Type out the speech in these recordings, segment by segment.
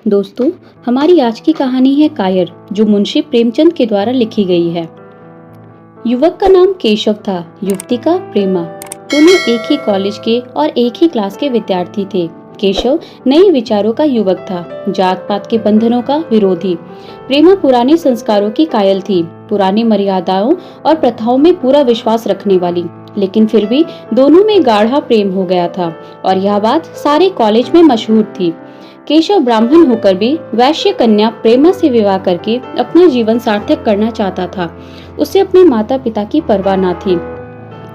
दोस्तों, हमारी आज की कहानी है कायर, जो मुंशी प्रेमचंद के द्वारा लिखी गई है। युवक का नाम केशव था, युवती का प्रेमा। दोनों एक ही कॉलेज के और एक ही क्लास के विद्यार्थी थे। केशव नए विचारों का युवक था, जात पात के बंधनों का विरोधी। प्रेमा पुराने संस्कारों की कायल थी, पुरानी मर्यादाओं और प्रथाओं में पूरा विश्वास रखने वाली। लेकिन फिर भी दोनों में गाढ़ा प्रेम हो गया था और यह बात सारे कॉलेज में मशहूर थी। केशव ब्राह्मण होकर भी वैश्य कन्या प्रेमा से विवाह करके अपना जीवन सार्थक करना चाहता था। उसे अपने माता पिता की परवाह न थी।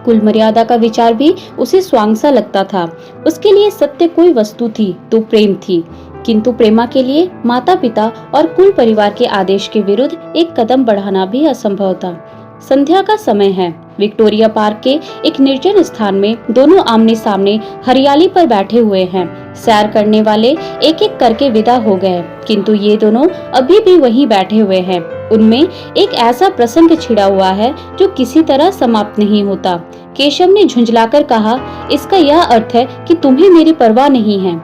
कुल मर्यादा का विचार भी उसे स्वांग लगता था। उसके लिए सत्य कोई वस्तु थी तो प्रेम थी, किंतु प्रेमा के लिए माता पिता और कुल परिवार के आदेश के विरुद्ध एक कदम बढ़ाना भी असंभव था। संध्या का समय है। विक्टोरिया पार्क के एक निर्जन स्थान में दोनों आमने सामने हरियाली पर बैठे हुए हैं। सैर करने वाले एक एक करके विदा हो गए, किंतु ये दोनों अभी भी वहीं बैठे हुए हैं। उनमें एक ऐसा प्रसंग छिड़ा हुआ है जो किसी तरह समाप्त नहीं होता। केशव ने झुंझलाकर कहा, इसका यह अर्थ है कि तुम्हें मेरी परवाह नहीं है।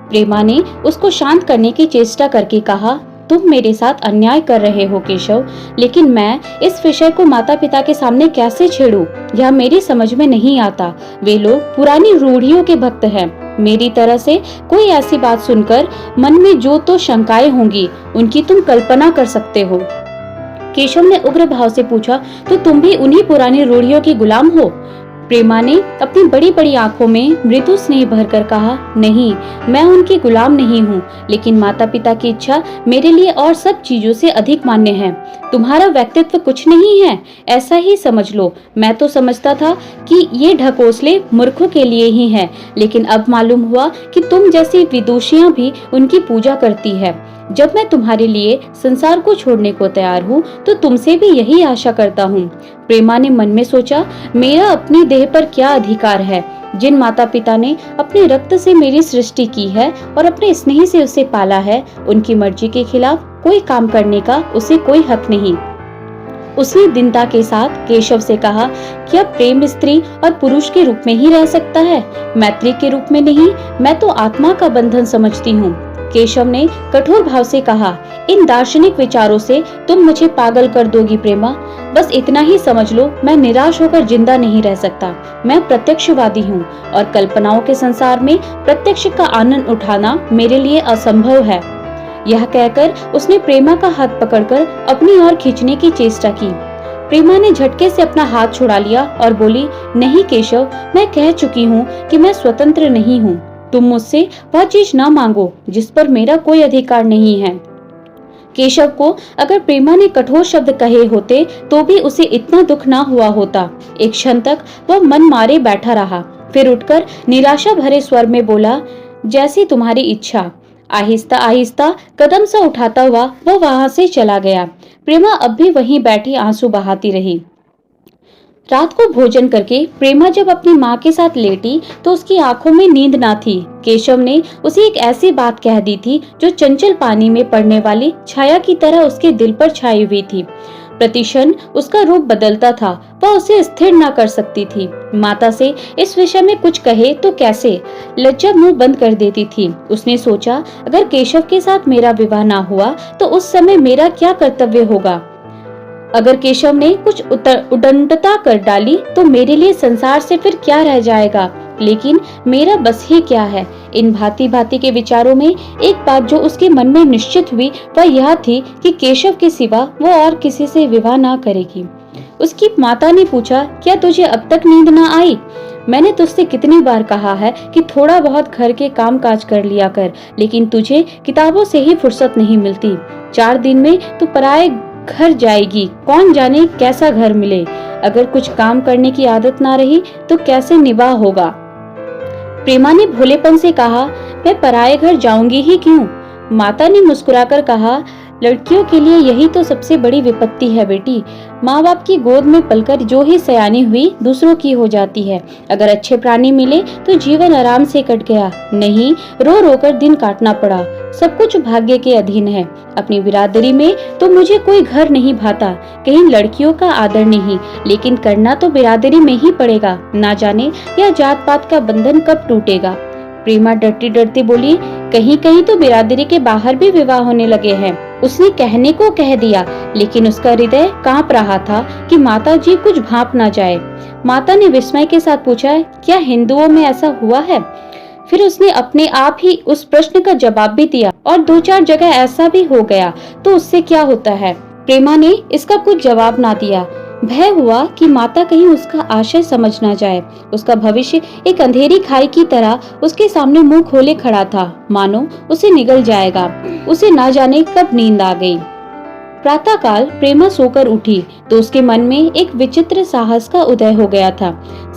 प्रेमा ने उसको शांत करने की चेष्टा करके कहा, तुम मेरे साथ अन्याय कर रहे हो केशव, लेकिन मैं इस विषय को माता पिता के सामने कैसे छेड़ूं? यह मेरी समझ में नहीं आता। वे लोग पुरानी रूढ़ियों के भक्त हैं। मेरी तरह से कोई ऐसी बात सुनकर मन में जो तो शंकाएं होंगी, उनकी तुम कल्पना कर सकते हो। केशव ने उग्र भाव से पूछा, तो तुम भी उन्हीं पुरानी रूढ़ियों की गुलाम हो? प्रेमा ने अपनी बड़ी बड़ी आंखों में मृदु स्नेह भरकर कहा, नहीं, मैं उनकी गुलाम नहीं हूँ, लेकिन माता पिता की इच्छा मेरे लिए और सब चीजों से अधिक मान्य है। तुम्हारा व्यक्तित्व कुछ नहीं है, ऐसा ही समझ लो। मैं तो समझता था कि ये ढकोसले मूर्खों के लिए ही है, लेकिन अब मालूम हुआ कि तुम जैसी विदुषियां भी उनकी पूजा करती है। जब मैं तुम्हारे लिए संसार को छोड़ने को तैयार हूँ, तो तुमसे भी यही आशा करता हूँ। प्रेमा ने मन में सोचा, मेरा अपनी देह पर क्या अधिकार है? जिन माता पिता ने अपने रक्त से मेरी सृष्टि की है और अपने स्नेह से उसे पाला है, उनकी मर्जी के खिलाफ कोई काम करने का उसे कोई हक नहीं। उसने दीनता के साथ केशव से कहा, क्या प्रेम स्त्री और पुरुष के रूप में ही रह सकता है, मैत्री के रूप में नहीं? मैं तो आत्मा का बंधन समझती हूँ। केशव ने कठोर भाव से कहा, इन दार्शनिक विचारों से तुम मुझे पागल कर दोगी प्रेमा। बस इतना ही समझ लो, मैं निराश होकर जिंदा नहीं रह सकता। मैं प्रत्यक्षवादी हूँ और कल्पनाओं के संसार में प्रत्यक्ष का आनंद उठाना मेरे लिए असंभव है। यह कहकर उसने प्रेमा का हाथ पकड़कर अपनी ओर खींचने की चेष्टा की। प्रेमा ने झटके से अपना हाथ छुड़ा लिया और बोली, नहीं केशव, मैं कह चुकी हूँ कि मैं स्वतंत्र नहीं हूँ। तुम मुझसे वह चीज न मांगो जिस पर मेरा कोई अधिकार नहीं है। केशव को अगर प्रेमा ने कठोर शब्द कहे होते तो भी उसे इतना दुख ना हुआ होता। एक क्षण तक वह मन मारे बैठा रहा, फिर उठकर निराशा भरे स्वर में बोला, जैसी तुम्हारी इच्छा। आहिस्ता आहिस्ता कदम सा उठाता हुआ वह वहां से चला गया। प्रेमा अब भी वहीं बैठी आंसू बहाती रही। रात को भोजन करके प्रेमा जब अपनी माँ के साथ लेटी तो उसकी आंखों में नींद ना थी। केशव ने उसे एक ऐसी बात कह दी थी जो चंचल पानी में पड़ने वाली छाया की तरह उसके दिल पर छाई हुई थी। प्रतिक्षण उसका रूप बदलता था, वह उसे स्थिर ना कर सकती थी। माता से इस विषय में कुछ कहे तो कैसे? लज्जा मुंह बंद कर देती थी। उसने सोचा, अगर केशव के साथ मेरा विवाह ना हुआ तो उस समय मेरा क्या कर्तव्य होगा? अगर केशव ने कुछ उद्दंडता कर डाली तो मेरे लिए संसार से फिर क्या रह जाएगा? लेकिन मेरा बस ही क्या है? इन भांति भांति के विचारों में एक बात जो उसके मन में निश्चित हुई वह यह थी कि केशव के सिवा वो और किसी से विवाह ना करेगी। उसकी माता ने पूछा, क्या तुझे अब तक नींद ना आई? मैंने तुझसे कितनी बार कहा है कि थोड़ा बहुत घर के काम काज कर लिया कर, लेकिन तुझे किताबों से ही फुर्सत नहीं मिलती। 4 दिन में तू पराए घर जाएगी, कौन जाने कैसा घर मिले। अगर कुछ काम करने की आदत ना रही तो कैसे निवाह होगा? प्रेमा ने भोलेपन से कहा, मैं पराये घर जाऊंगी ही क्यों? माता ने मुस्कुराकर कहा, लड़कियों के लिए यही तो सबसे बड़ी विपत्ति है बेटी। माँ बाप की गोद में पलकर जो ही सयानी हुई दूसरों की हो जाती है। अगर अच्छे प्राणी मिले तो जीवन आराम से कट गया, नहीं रो रो कर दिन काटना पड़ा। सब कुछ भाग्य के अधीन है। अपनी बिरादरी में तो मुझे कोई घर नहीं भाता, कहीं लड़कियों का आदर नहीं, लेकिन करना तो बिरादरी में ही पड़ेगा। ना जाने यह जात पात का बंधन कब टूटेगा। प्रेमा डरती डरती बोली, कहीं कहीं तो बिरादरी के बाहर भी विवाह होने लगे हैं। उसने कहने को कह दिया, लेकिन उसका हृदय कांप रहा था कि माता जी कुछ भांप ना जाए। माता ने विस्मय के साथ पूछा, क्या हिंदुओं में ऐसा हुआ है? फिर उसने अपने आप ही उस प्रश्न का जवाब भी दिया, और 2-4 जगह ऐसा भी हो गया तो उससे क्या होता है? प्रेमा ने इसका कुछ जवाब ना दिया। भय हुआ कि माता कहीं उसका आशय समझ ना जाए। उसका भविष्य एक अंधेरी खाई की तरह उसके सामने मुंह खोले खड़ा था, मानो उसे निगल जाएगा। उसे ना जाने कब नींद आ गई। प्रातःकाल प्रेमा सोकर उठी तो उसके मन में एक विचित्र साहस का उदय हो गया था।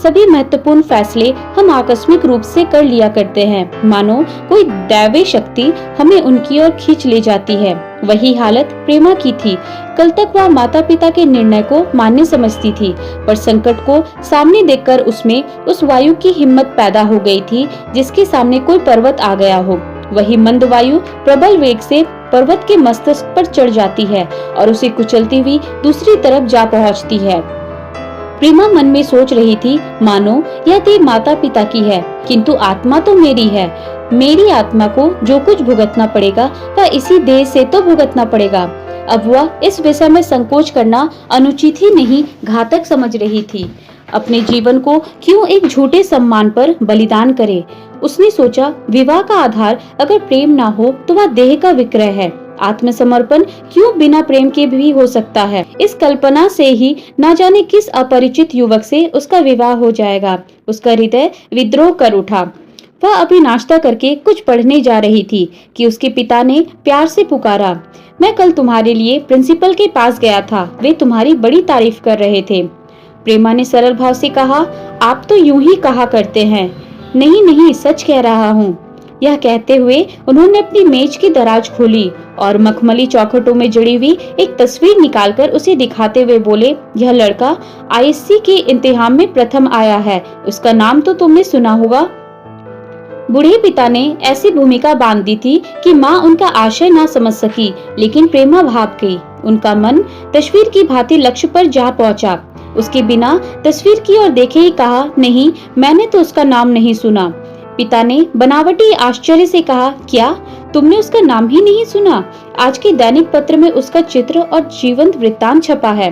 सभी महत्वपूर्ण फैसले हम आकस्मिक रूप से कर लिया करते हैं, मानो कोई दैवी शक्ति हमें उनकी ओर खींच ले जाती है। वही हालत प्रेमा की थी। कल तक वह माता पिता के निर्णय को मान्य समझती थी, पर संकट को सामने देखकर उसमें उस वायु की हिम्मत पैदा हो गई थी जिसके सामने कोई पर्वत आ गया हो। वही मंद वायु प्रबल वेग से पर्वत के मस्तक पर चढ़ जाती है और उसे कुचलती हुई दूसरी तरफ जा पहुंचती है। प्रेमा मन में सोच रही थी, मानो यह देह माता पिता की है, किंतु आत्मा तो मेरी है। मेरी आत्मा को जो कुछ भुगतना पड़ेगा वह इसी देह से तो भुगतना पड़ेगा। अब वह इस विषय में संकोच करना अनुचित ही नहीं, घातक समझ रही थी। अपने जीवन को क्यों एक झूठे सम्मान पर बलिदान करे? उसने सोचा, विवाह का आधार अगर प्रेम ना हो तो वह देह का विक्रय है। आत्मसमर्पण क्यों बिना प्रेम के भी हो सकता है? इस कल्पना से ही ना जाने किस अपरिचित युवक से उसका विवाह हो जाएगा। उसका हृदय विद्रोह कर उठा। वह अभी नाश्ता करके कुछ पढ़ने जा रही थी कि उसके पिता ने प्यार से पुकारा, मैं कल तुम्हारे लिए प्रिंसिपल के पास गया था, वे तुम्हारी बड़ी तारीफ कर रहे थे। प्रेमा ने सरल भाव से कहा, आप तो यूं ही कहा करते हैं। नहीं नहीं, सच कह रहा हूँ। यह कहते हुए उन्होंने अपनी मेज की दराज खोली और मखमली चौखटों में जड़ी हुई एक तस्वीर निकालकर उसे दिखाते हुए बोले, यह लड़का आईएससी के इम्तिहान में प्रथम आया है, उसका नाम तो तुमने सुना होगा। बूढ़े पिता ने ऐसी भूमिका बांध दी थी कि माँ उनका आशय ना समझ सकी, लेकिन प्रेमा भाप गई। उनका मन तस्वीर की भांति लक्ष्य पर जा पहुंचा। उसके बिना तस्वीर की ओर देखे ही कहा, नहीं, मैंने तो उसका नाम नहीं सुना। पिता ने बनावटी आश्चर्य से कहा, क्या तुमने उसका नाम ही नहीं सुना? आज के दैनिक पत्र में उसका चित्र और जीवंत वृत्तांत छपा है।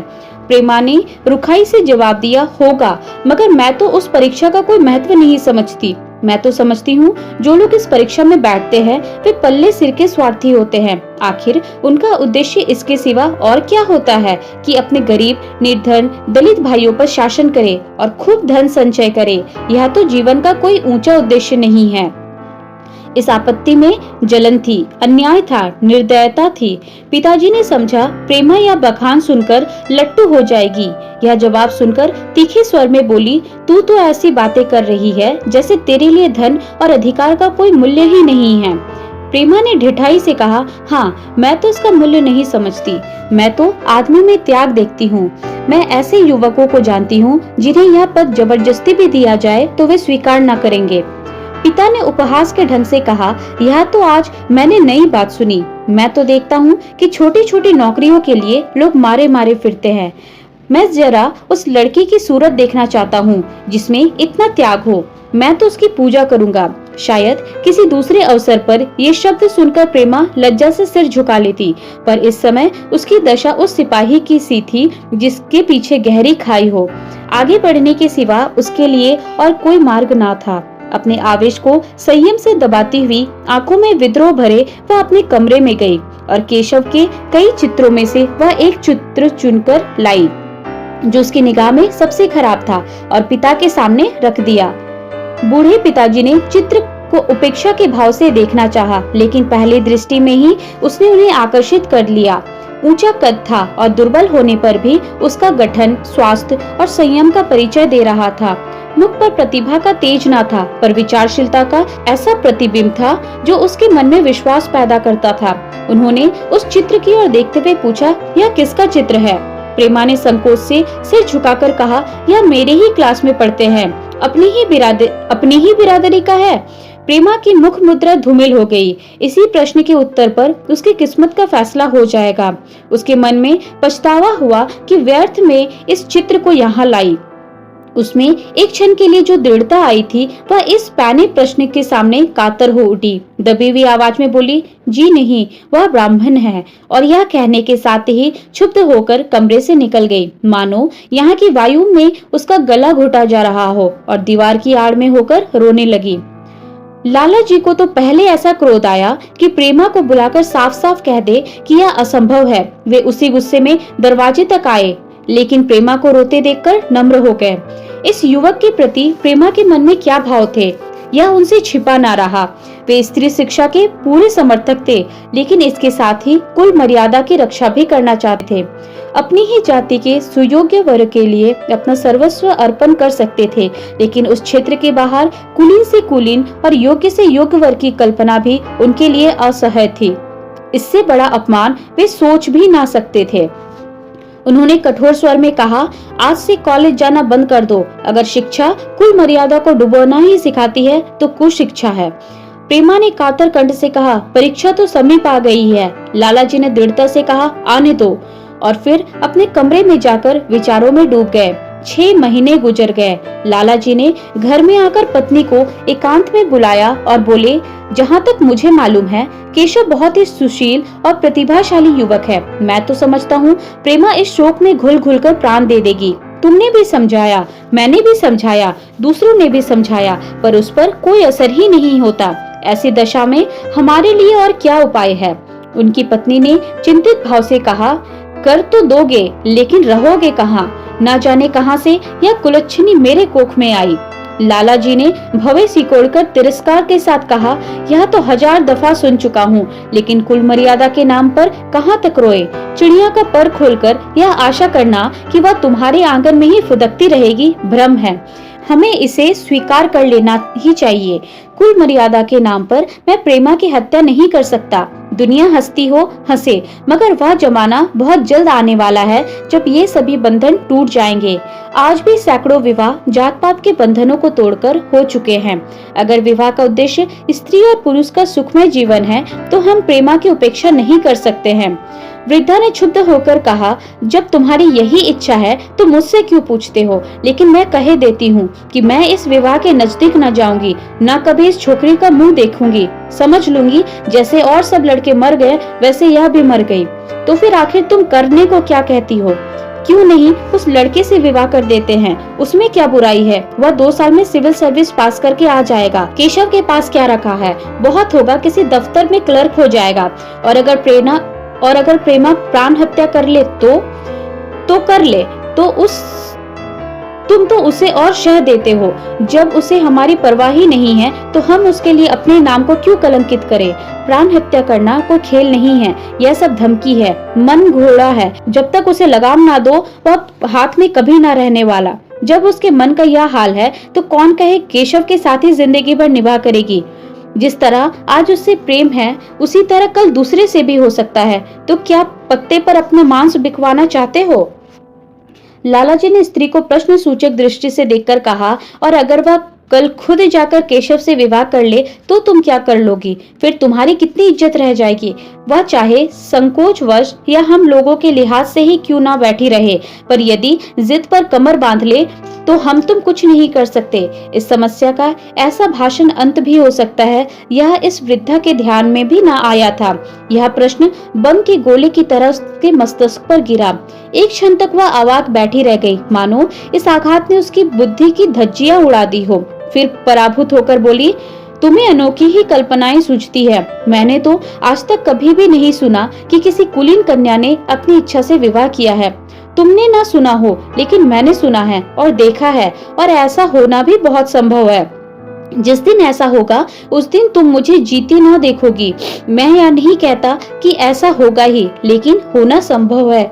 प्रेमा ने रुखाई से जवाब दिया, होगा, मगर मैं तो उस परीक्षा का कोई महत्व नहीं समझती। मैं तो समझती हूँ जो लोग इस परीक्षा में बैठते हैं वे पल्ले सिर के स्वार्थी होते हैं। आखिर उनका उद्देश्य इसके सिवा और क्या होता है कि अपने गरीब, निर्धन, दलित भाइयों पर शासन करे और खूब धन संचय करे। यह तो जीवन का कोई ऊंचा उद्देश्य नहीं है। इस आपत्ति में जलन थी, अन्याय था, निर्दयता थी। पिताजी ने समझा प्रेमा यह बखान सुनकर लट्टू हो जाएगी। यह जवाब सुनकर तीखे स्वर में बोली, तू तो ऐसी बातें कर रही है जैसे तेरे लिए धन और अधिकार का कोई मूल्य ही नहीं है। प्रेमा ने ढिठाई से कहा, हाँ, मैं तो इसका मूल्य नहीं समझती। मैं तो आदमी में त्याग देखती हूँ। मैं ऐसे युवकों को जानती हूँ जिन्हें यह पद जबरदस्ती भी दिया जाए तो वे स्वीकार न करेंगे। पिता ने उपहास के ढंग से कहा, यह तो आज मैंने नई बात सुनी। मैं तो देखता हूँ कि छोटी छोटी नौकरियों के लिए लोग मारे मारे फिरते हैं। मैं जरा उस लड़की की सूरत देखना चाहता हूँ जिसमें इतना त्याग हो। मैं तो उसकी पूजा करूंगा। शायद किसी दूसरे अवसर पर ये शब्द सुनकर प्रेमा लज्जा से सिर झुका लेती, पर इस समय उसकी दशा उस सिपाही की सी थी जिसके पीछे गहरी खाई हो। आगे बढ़ने के सिवा उसके लिए और कोई मार्ग ना था। अपने आवेश को संयम से दबाती हुई, आंखों में विद्रोह भरे वह अपने कमरे में गई और केशव के कई चित्रों में से वह एक चित्र चुनकर लाई जो उसकी निगाह में सबसे खराब था और पिता के सामने रख दिया। बूढ़े पिताजी ने चित्र को उपेक्षा के भाव से देखना चाहा, लेकिन पहली दृष्टि में ही उसने उन्हें आकर्षित कर लिया। ऊंचा कद था और दुर्बल होने पर भी उसका गठन, स्वास्थ्य और संयम का परिचय दे रहा था। मुख पर प्रतिभा का तेज न था, पर विचारशीलता का ऐसा प्रतिबिंब था जो उसके मन में विश्वास पैदा करता था। उन्होंने उस चित्र की ओर देखते हुए पूछा, यह किसका चित्र है? प्रेमा ने संकोच से सिर झुकाकर कहा, यह मेरे ही क्लास में पढ़ते हैं, अपनी ही बिरादरी का है। प्रेमा की मुख मुद्रा धूमिल हो गई। इसी प्रश्न के उत्तर पर उसकी किस्मत का फैसला हो जाएगा। उसके मन में पछतावा हुआ कि व्यर्थ में इस चित्र को यहाँ लाई। उसमें एक क्षण के लिए जो दृढ़ता आई थी वह इस पैने प्रश्न के सामने कातर हो उठी। दबी हुई आवाज में बोली, जी नहीं, वह ब्राह्मण है। और यह कहने के साथ ही क्षुब्ध होकर कमरे से निकल गई, मानो यहाँ की वायु में उसका गला घोटा जा रहा हो, और दीवार की आड़ में होकर रोने लगी। लाला जी को तो पहले ऐसा क्रोध आया कि प्रेमा को बुलाकर साफ साफ कह दे कि यह असंभव है। वे उसी गुस्से में दरवाजे तक आए, लेकिन प्रेमा को रोते देखकर नम्र हो गए। इस युवक के प्रति प्रेमा के मन में क्या भाव थे, यह उनसे छिपा ना रहा। वे स्त्री शिक्षा के पूरे समर्थक थे, लेकिन इसके साथ ही कुल मर्यादा की रक्षा भी करना चाहते थे। अपनी ही जाति के सुयोग्य वर्ग के लिए अपना सर्वस्व अर्पण कर सकते थे, लेकिन उस क्षेत्र के बाहर कुलीन से कुलीन और योग्य से योग्य वर्ग की कल्पना भी उनके लिए असह्य थी। इससे बड़ा अपमान वे सोच भी ना सकते थे। उन्होंने कठोर स्वर में कहा, आज से कॉलेज जाना बंद कर दो। अगर शिक्षा कुल मर्यादा को डुबोना ही सिखाती है तो कुशिक्षा है। प्रेमा ने कातर कंठ से कहा, परीक्षा तो समीप आ गई है। लाला जी ने दृढ़ता से कहा, आने दो। और फिर अपने कमरे में जाकर विचारों में डूब गए। 6 महीने गुजर गए। लाला जी ने घर में आकर पत्नी को एकांत में बुलाया और बोले, जहाँ तक मुझे मालूम है केशव बहुत ही सुशील और प्रतिभाशाली युवक है। मैं तो समझता हूँ प्रेमा इस शोक में घुल घुल कर प्राण दे देगी। तुमने भी समझाया, मैंने भी समझाया, दूसरों ने भी समझाया, पर उस पर कोई असर ही नहीं होता। ऐसी दशा में हमारे लिए और क्या उपाय है? उनकी पत्नी ने चिंतित भाव से कहा, कर तो दोगे, लेकिन रहोगे कहाँ? ना जाने कहां से यह कुलच्छनी मेरे कोख में आई। लाला जी ने भवें सिकोड़कर तिरस्कार के साथ कहा, यह तो 1000 दफा सुन चुका हूँ, लेकिन कुल मर्यादा के नाम पर कहाँ तक रोए? चिड़िया का पर खोलकर यह आशा करना कि वह तुम्हारे आंगन में ही फुदकती रहेगी भ्रम है। हमें इसे स्वीकार कर लेना ही चाहिए। कुल मर्यादा के नाम पर मैं प्रेमा की हत्या नहीं कर सकता। दुनिया हंसती हो हंसे, मगर वह जमाना बहुत जल्द आने वाला है जब ये सभी बंधन टूट जाएंगे। आज भी सैकड़ों विवाह जात पात के बंधनों को तोड़कर हो चुके हैं। अगर विवाह का उद्देश्य स्त्री और पुरुष का सुखमय जीवन है तो हम प्रेमा की उपेक्षा नहीं कर सकते हैं। वृद्धा ने क्षुब्ध होकर कहा, जब तुम्हारी यही इच्छा है तो मुझसे क्यों पूछते हो? लेकिन मैं कहे देती हूँ कि मैं इस विवाह के नजदीक न जाऊंगी, न कभी इस छोकरी का मुंह देखूंगी। समझ लूंगी जैसे और सब लड़के मर गए वैसे यह भी मर गई। तो फिर आखिर तुम करने को क्या कहती हो? क्यों नहीं उस लड़के से विवाह कर देते हैं? उसमें क्या बुराई है? वह 2 साल में सिविल सर्विस पास करके आ जाएगा। केशव के पास क्या रखा है? बहुत होगा किसी दफ्तर में क्लर्क हो जाएगा। और अगर प्रेमा प्राण हत्या कर ले तो कर ले, तो तुम तो उसे और शह देते हो। जब उसे हमारी परवाह ही नहीं है तो हम उसके लिए अपने नाम को क्यों कलंकित करें? प्राण हत्या करना कोई खेल नहीं है, यह सब धमकी है। मन घोड़ा है, जब तक उसे लगाम ना दो वह हाथ में कभी ना रहने वाला। जब उसके मन का यह हाल है तो कौन कहे केशव के साथ ही जिंदगी भर निभा करेगी। जिस तरह आज उससे प्रेम है उसी तरह कल दूसरे से भी हो सकता है। तो क्या पत्ते पर अपना मांस बिकवाना चाहते हो? लाला जी ने स्त्री को प्रश्न सूचक दृष्टि से देखकर कहा, और अगर वह कल खुद जाकर केशव से विवाह कर ले तो तुम क्या कर लोगी? फिर तुम्हारी कितनी इज्जत रह जाएगी? वह चाहे संकोचवश या हम लोगों के लिहाज से ही क्यों ना बैठी रहे, पर यदि जिद पर कमर बांध ले तो हम तुम कुछ नहीं कर सकते। इस समस्या का ऐसा भाषण अंत भी हो सकता है, यह इस वृद्धा के ध्यान में भी ना आया था। यह प्रश्न बम के गोले की तरह उसके मस्तिष्क पर गिरा। एक क्षण तक वह अवाक बैठी रह गई, मानो इस आघात ने उसकी बुद्धि की धज्जियां उड़ा दी हो। फिर पराभूत होकर बोली, तुम्हें अनोखी ही कल्पनाएं सूझती है। मैंने तो आज तक कभी भी नहीं सुना कि किसी कुलीन कन्या ने अपनी इच्छा से विवाह किया है। तुमने ना सुना हो, लेकिन मैंने सुना है और देखा है, और ऐसा होना भी बहुत संभव है। जिस दिन ऐसा होगा उस दिन तुम मुझे जीती ना देखोगी। मैं यह नहीं कहता कि ऐसा होगा ही, लेकिन होना संभव है।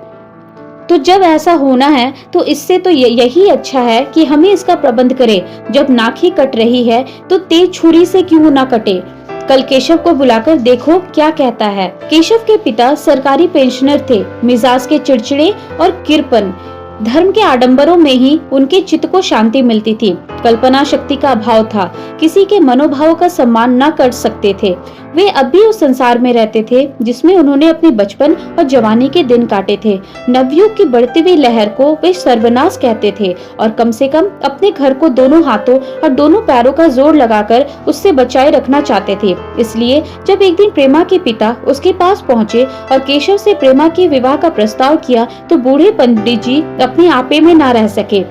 तो जब ऐसा होना है तो इससे तो यही अच्छा है कि हमें इसका प्रबंध करें। जब नाक ही कट रही है तो तेज छुरी से क्यों ना कटे। कल केशव को बुलाकर देखो क्या कहता है। केशव के पिता सरकारी पेंशनर थे, मिजाज के चिड़चिड़े और किरपन। धर्म के आडंबरों में ही उनके चित्त को शांति मिलती थी। कल्पना शक्ति का अभाव था, किसी के मनोभाव का सम्मान न कर सकते थे। वे अब भी उस संसार में रहते थे जिसमें उन्होंने अपने बचपन और जवानी के दिन काटे थे। नवयुग की बढ़ती हुई लहर को वे सर्वनाश कहते थे और कम से कम अपने घर को दोनों हाथों और दोनों पैरों का जोर लगाकर उससे बचाए रखना चाहते थे। इसलिए जब एक दिन प्रेमा के पिता उसके पास पहुँचे और केशव से प्रेमा के विवाह का प्रस्ताव किया तो बूढ़े पंडित जी अपने आपे में न रह सके।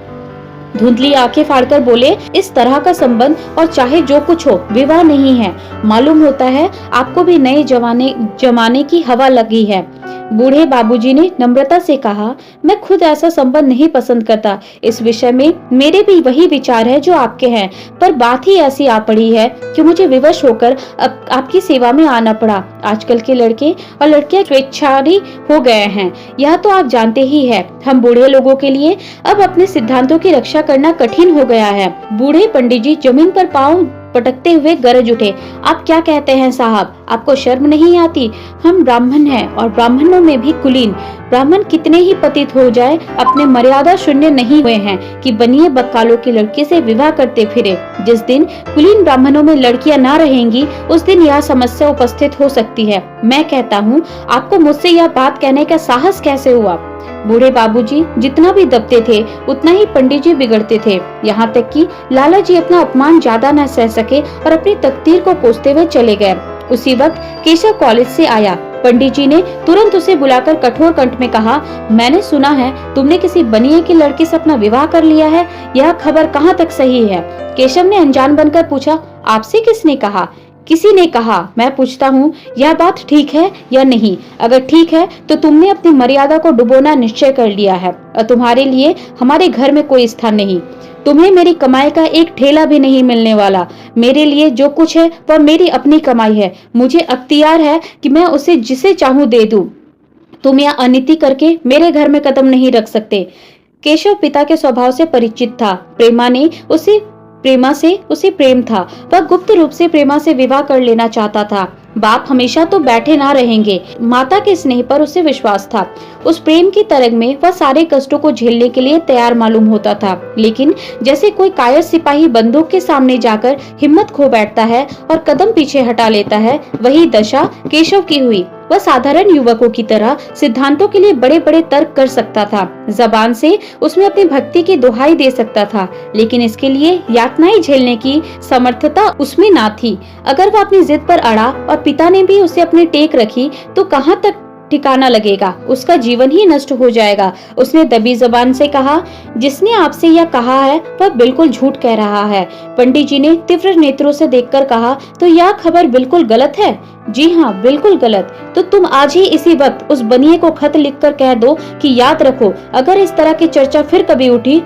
धुंधली आंखें फाड़कर बोले, इस तरह का संबंध और चाहे जो कुछ हो, विवाह नहीं है। मालूम होता है आपको भी नए जमाने की हवा लगी है। बूढ़े बाबूजी ने नम्रता से कहा, मैं खुद ऐसा संबंध नहीं पसंद करता। इस विषय में मेरे भी वही विचार है जो आपके हैं, पर बात ही ऐसी आ पड़ी है कि मुझे विवश होकर आपकी सेवा में आना पड़ा। आजकल के लड़के और लड़कियां स्वेच्छाचारी हो गए हैं, यह तो आप जानते ही है। हम बूढ़े लोगों के लिए अब अपने सिद्धांतों की रक्षा करना कठिन हो गया है। बूढ़े पंडित जी जमीन पर पांव पटकते हुए गरज उठे, आप क्या कहते हैं साहब, आपको शर्म नहीं आती? हम ब्राह्मण हैं और ब्राह्मणों में भी कुलीन। ब्राह्मण कितने ही पतित हो जाए, अपने मर्यादा शून्य नहीं हुए हैं कि बनिए बक्कालों की लड़की से विवाह करते फिरे। जिस दिन कुलीन ब्राह्मणों में लड़कियां ना रहेंगी, उस दिन यह समस्या उपस्थित हो सकती है। मैं कहता हूँ, आपको मुझसे यह बात कहने का साहस कैसे हुआ? बूढ़े बाबूजी जितना भी दबते थे उतना ही पंडित जी बिगड़ते थे। यहाँ तक कि लाला जी अपना अपमान ज्यादा न सह सके और अपनी तकदीर को कोसते हुए चले गए। उसी वक्त केशव कॉलेज से आया। पंडित जी ने तुरंत उसे बुलाकर कठोर कंठ में कहा, मैंने सुना है तुमने किसी बनिए की लड़की से अपना विवाह कर लिया है, यह खबर कहाँ तक सही है? केशव ने अनजान बनकर पूछा, आपसे किसने कहा? किसी ने कहा। मैं पूछता हूँ, यह बात ठीक है या नहीं? अगर ठीक है तो तुमने अपनी मर्यादा को डुबोना निश्चय कर लिया है और तुम्हारे लिए हमारे घर में कोई स्थान नहीं। तुम्हें मेरी कमाई का एक ठेला भी नहीं मिलने वाला। मेरे लिए जो कुछ है वह मेरी अपनी कमाई है। मुझे अख्तियार है कि मैं उसे जिसे चाहूँ दे दूं। तुम यह अनीति करके मेरे घर में कदम नहीं रख सकते। केशव पिता के स्वभाव से परिचित था। प्रेमा से उसे प्रेम था। वह गुप्त रूप से प्रेमा से विवाह कर लेना चाहता था। बाप हमेशा तो बैठे ना रहेंगे। माता के स्नेह पर उसे विश्वास था। उस प्रेम की तरंग में वह सारे कष्टों को झेलने के लिए तैयार मालूम होता था। लेकिन जैसे कोई कायर सिपाही बंदूक के सामने जाकर हिम्मत खो बैठता है और कदम पीछे हटा लेता है, वही दशा केशव की हुई। वह साधारण युवकों की तरह सिद्धांतों के लिए बड़े बड़े तर्क कर सकता था। जबान से उसमें अपनी भक्ति की दुहाई दे सकता था, लेकिन इसके लिए यातनाएं झेलने की समर्थता उसमें ना थी। अगर वह अपनी जिद पर अड़ा और पिता ने भी उसे अपनी टेक रखी तो कहाँ तक ठिकाना लगेगा? उसका जीवन ही नष्ट हो जाएगा। उसने दबी जबान से कहा, जिसने आपसे यह कहा है वह बिल्कुल झूठ कह रहा है। पंडित जी ने तीव्र नेत्रों से देखकर कहा, तो यह खबर बिल्कुल गलत है? जी हाँ, बिल्कुल गलत। तो तुम आज ही इसी वक्त उस बनिए को खत लिखकर कह दो कि याद रखो, अगर इस तरह की चर्चा फिर कभी उठी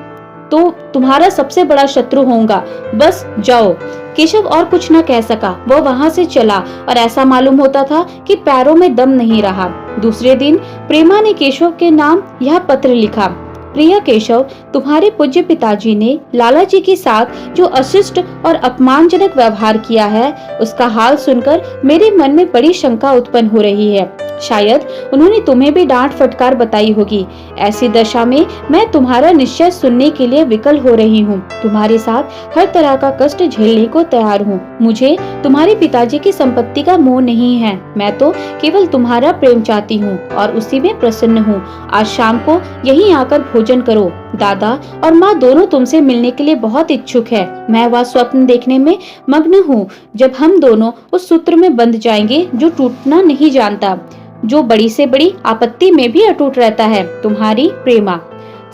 तो तुम्हारा सबसे बड़ा शत्रु होऊंगा। बस जाओ। केशव और कुछ न कह सका। वह वहाँ से चला और ऐसा मालूम होता था कि पैरों में दम नहीं रहा। दूसरे दिन प्रेमा ने केशव के नाम यह पत्र लिखा, प्रिय केशव, तुम्हारे पूज्य पिताजी ने लाला जी के साथ जो अशिष्ट और अपमानजनक व्यवहार किया है, उसका हाल सुनकर मेरे मन में बड़ी शंका उत्पन्न हो रही है। शायद उन्होंने तुम्हें भी डांट फटकार बताई होगी। ऐसी दशा में मैं तुम्हारा निश्चय सुनने के लिए विकल हो रही हूँ। तुम्हारे साथ हर तरह का कष्ट झेलने को तैयार हूँ। मुझे तुम्हारे पिताजी की संपत्ति का मोह नहीं है। मैं तो केवल तुम्हारा प्रेम चाहती हूँ और उसी में प्रसन्न हूँ। आज शाम को यहीं आकर भोजन करो। दादा और माँ दोनों तुमसे मिलने के लिए बहुत इच्छुक है। मैं वह स्वप्न देखने में मग्न हूँ जब हम दोनों उस सूत्र में बंध जाएंगे जो टूटना नहीं जानता, जो बड़ी से बड़ी आपत्ति में भी अटूट रहता है। तुम्हारी प्रेमा।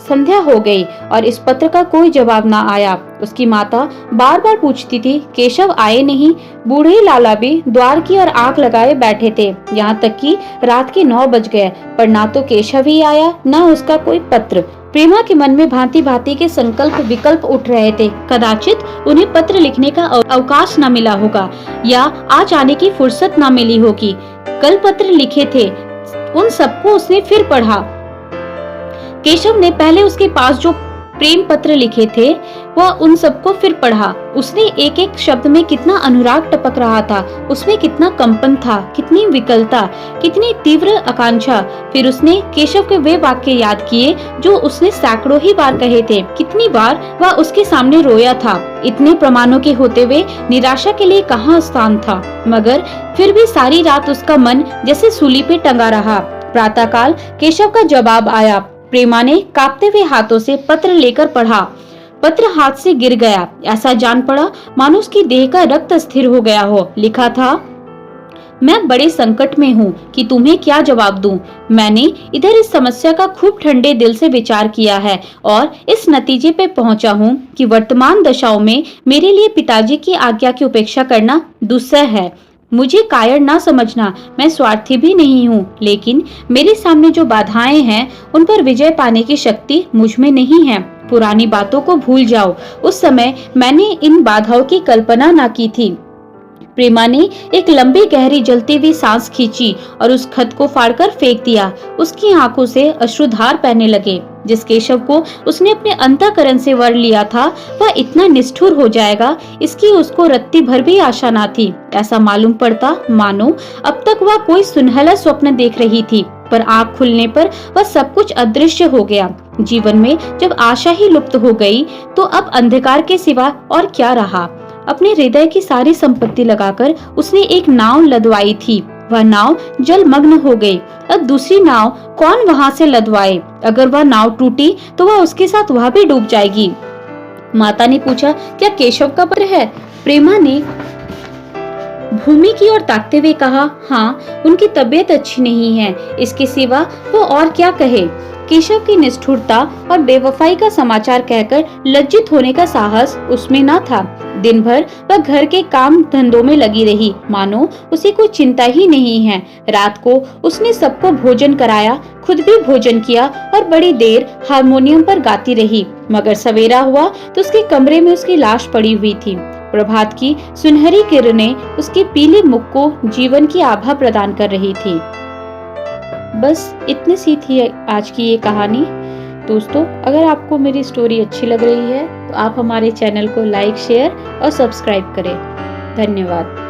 संध्या हो गई और इस पत्र का कोई जवाब ना आया। उसकी माता बार बार पूछती थी, केशव आए नहीं? बूढ़े लाला भी द्वार की ओर आंख लगाए बैठे थे। यहाँ तक कि रात के 9 बज गए, पर ना तो केशव ही आया, ना उसका कोई पत्र। प्रेमा के मन में भांति भांति के संकल्प विकल्प उठ रहे थे। कदाचित उन्हें पत्र लिखने का अवकाश न मिला होगा या आज आने की फुर्सत न मिली होगी। कल पत्र लिखे थे, उन सबको उसने फिर पढ़ा। केशव ने पहले उसके पास जो प्रेम पत्र लिखे थे वह उन सबको फिर पढ़ा। उसने एक एक शब्द में कितना अनुराग टपक रहा था, उसमें कितना कंपन था, कितनी विकलता, कितनी तीव्र आकांक्षा। फिर उसने केशव के वे वाक्य याद किए जो उसने सैकड़ों ही बार कहे थे। कितनी बार वह उसके सामने रोया था। इतने प्रमाणों के होते हुए निराशा के लिए कहाँ स्थान था। मगर फिर भी सारी रात उसका मन जैसे सूली पे टंगा रहा। प्रातःकाल केशव का जवाब आया। प्रेमा ने कांपते हुए हाथों से पत्र लेकर पढ़ा। पत्र हाथ से गिर गया। ऐसा जान पड़ा मानो उसकी देह का रक्त स्थिर हो गया हो। लिखा था, मैं बड़े संकट में हूँ कि तुम्हें क्या जवाब दूं। मैंने इधर इस समस्या का खूब ठंडे दिल से विचार किया है और इस नतीजे पे पहुँचा हूँ कि वर्तमान दशाओं में मेरे लिए पिताजी की आज्ञा की उपेक्षा करना दुस्सह है। मुझे कायर ना समझना, मैं स्वार्थी भी नहीं हूँ, लेकिन मेरे सामने जो बाधाएं हैं उन पर विजय पाने की शक्ति मुझ में नहीं है। पुरानी बातों को भूल जाओ। उस समय मैंने इन बाधाओं की कल्पना ना की थी। प्रेमा ने एक लंबी गहरी जलती हुई सांस खींची और उस खत को फाड़कर फेंक दिया। उसकी आंखों से अश्रुधार बहने लगे। जिस केशव को उसने अपने अंतःकरण से वर लिया था वह इतना निष्ठुर हो जाएगा, इसकी उसको रत्ती भर भी आशा ना थी। ऐसा मालूम पड़ता मानो अब तक वह कोई सुनहला स्वप्न देख रही थी, पर आँख खुलने पर वह सब कुछ अदृश्य हो गया। जीवन में जब आशा ही लुप्त हो गई तो अब अंधकार के सिवा और क्या रहा। अपने हृदय की सारी संपत्ति लगाकर उसने एक नाव लदवाई थी। वह नाव जलमग्न हो गई। अब दूसरी नाव कौन वहां से लदवाए। अगर वह नाव टूटी तो वह उसके साथ वह भी डूब जाएगी। माता ने पूछा, क्या केशव का पत्र है? प्रेमा ने भूमि की ओर ताकते हुए कहा, हाँ, उनकी तबीयत अच्छी नहीं है। इसके सिवा वो और क्या कहे। केशव की निष्ठुरता और बेवफाई का समाचार कहकर लज्जित होने का साहस उसमें न था। दिन भर वह घर के काम धंधों में लगी रही, मानो उसे कोई चिंता ही नहीं है। रात को उसने सबको भोजन कराया, खुद भी भोजन किया और बड़ी देर हारमोनियम पर गाती रही। मगर सवेरा हुआ तो उसके कमरे में उसकी लाश पड़ी हुई थी। प्रभात की सुनहरी किरणें उसके पीले मुख को जीवन की आभा प्रदान कर रही थी। बस इतनी सी थी आज की ये कहानी। दोस्तों, अगर आपको मेरी स्टोरी अच्छी लग रही है तो आप हमारे चैनल को लाइक, शेयर और सब्सक्राइब करें। धन्यवाद।